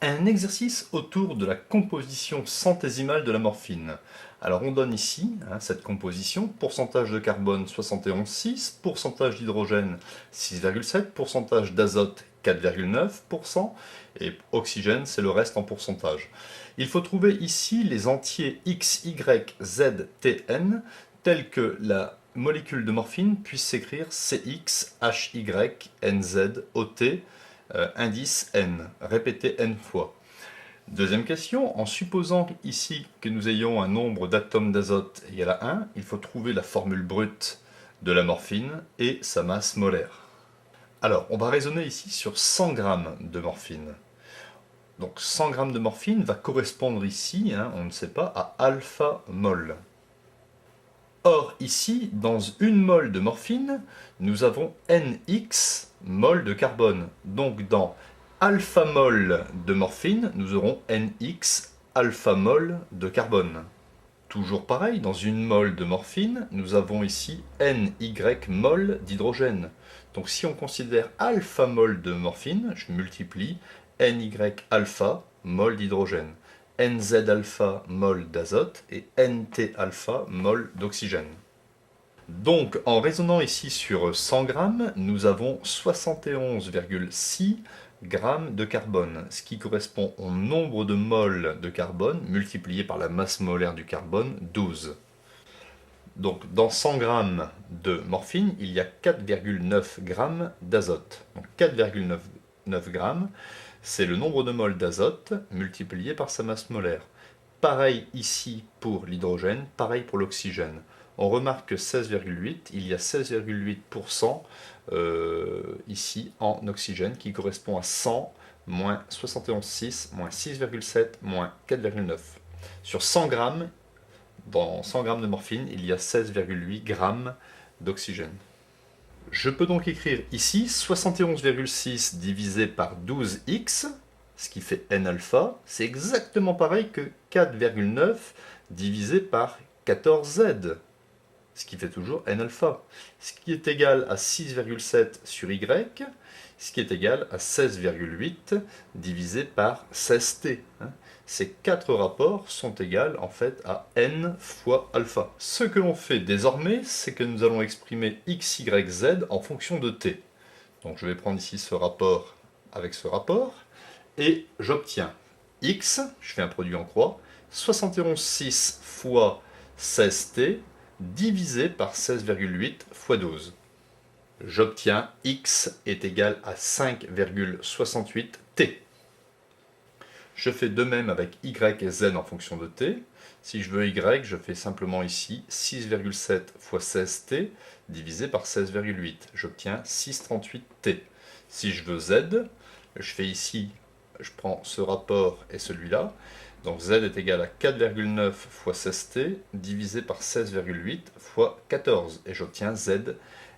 Un exercice autour de la composition centésimale de la morphine. Alors on donne ici cette composition, pourcentage de carbone 71,6, pourcentage d'hydrogène 6,7, pourcentage d'azote 4,9% et oxygène c'est le reste en pourcentage. Il faut trouver ici les entiers X, Y, Z, T, N tels que la molécule de morphine puisse s'écrire CX, HY, NZ, OT, indice N, répété N fois. Deuxième question, en supposant ici que nous ayons un nombre d'atomes d'azote égal à 1, il faut trouver la formule brute de la morphine et sa masse molaire. Alors, on va raisonner ici sur 100 g de morphine. Donc 100 g de morphine va correspondre ici, on ne sait pas, à alpha mol. Or, ici, dans une mol de morphine, nous avons NX mol de carbone. Donc, dans alpha mol de morphine, nous aurons NX alpha mol de carbone. Toujours pareil, dans une mol de morphine, nous avons ici NY mol d'hydrogène. Donc, si on considère alpha mol de morphine, je multiplie NY alpha mol d'hydrogène. NZ alpha mol d'azote et NT alpha mol d'oxygène. Donc en raisonnant ici sur 100 g, nous avons 71,6 g de carbone, ce qui correspond au nombre de moles de carbone multiplié par la masse molaire du carbone, 12. Donc dans 100 g de morphine, il y a 4,9 g d'azote. Donc 4,9 g, c'est le nombre de moles d'azote multiplié par sa masse molaire. Pareil ici pour l'hydrogène, pareil pour l'oxygène. On remarque que 16,8, il y a 16,8% ici en oxygène qui correspond à 100 moins 71,6 moins 6,7 moins 4,9. Sur 100 g, dans 100 g de morphine, il y a 16,8 g d'oxygène. Je peux donc écrire ici 71,6 divisé par 12x, ce qui fait n alpha, c'est exactement pareil que 4,9 divisé par 14z, ce qui fait toujours n alpha, ce qui est égal à 6,7 sur y, ce qui est égal à 16,8 divisé par 16t. Ces quatre rapports sont égaux en fait à n fois alpha. Ce que l'on fait désormais, c'est que nous allons exprimer x, y, z en fonction de t. Donc je vais prendre ici ce rapport avec ce rapport, et j'obtiens x, je fais un produit en croix, 71,6 fois 16t divisé par 16,8 fois 12. J'obtiens x est égal à 5,68t. Je fais de même avec y et z en fonction de t. Si je veux y, je fais simplement ici 6,7 fois 16t divisé par 16,8. J'obtiens 6,38t. Si je veux z, je fais ici, je prends ce rapport et celui-là. Donc z est égal à 4,9 fois 16t divisé par 16,8 fois 14. Et j'obtiens z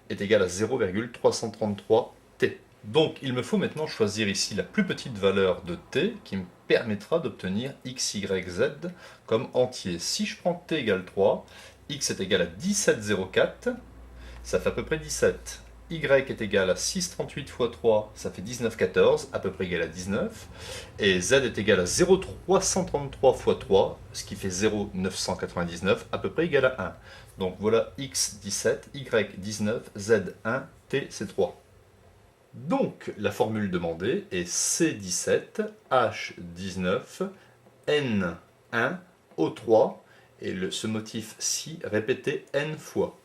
est égal à 0,333t. Donc il me faut maintenant choisir ici la plus petite valeur de t qui me permettra d'obtenir x, y, z comme entier. Si je prends t égale 3, x est égal à 17,04, ça fait à peu près 17. Y est égal à 6,38 fois 3, ça fait 19,14, à peu près égal à 19. Et z est égal à 0,333 fois 3, ce qui fait 0,999, à peu près égal à 1. Donc voilà x 17, y 19, z 1, t c'est 3. Donc la formule demandée est C17, H19, N1, O3, et ce motif ci répété n fois.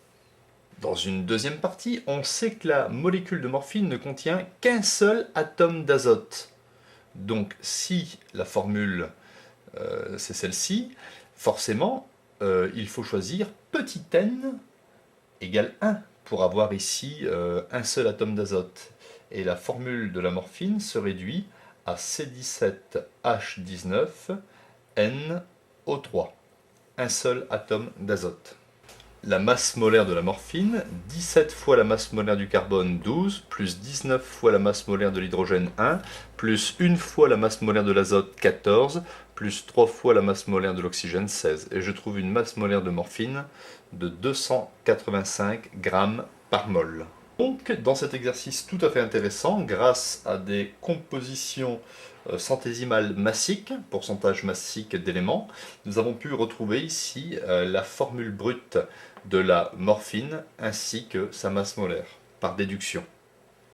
Dans une deuxième partie, on sait que la molécule de morphine ne contient qu'un seul atome d'azote. Donc si la formule c'est celle-ci, forcément il faut choisir petit n égale 1 pour avoir ici un seul atome d'azote. Et la formule de la morphine se réduit à C17H19NO3, un seul atome d'azote. La masse molaire de la morphine, 17 fois la masse molaire du carbone 12, plus 19 fois la masse molaire de l'hydrogène 1, plus 1 fois la masse molaire de l'azote 14, plus 3 fois la masse molaire de l'oxygène 16. Et je trouve une masse molaire de morphine de 285 grammes par mol. Donc dans cet exercice tout à fait intéressant, grâce à des compositions centésimale massique, pourcentage massique d'éléments, nous avons pu retrouver ici la formule brute de la morphine ainsi que sa masse molaire, par déduction.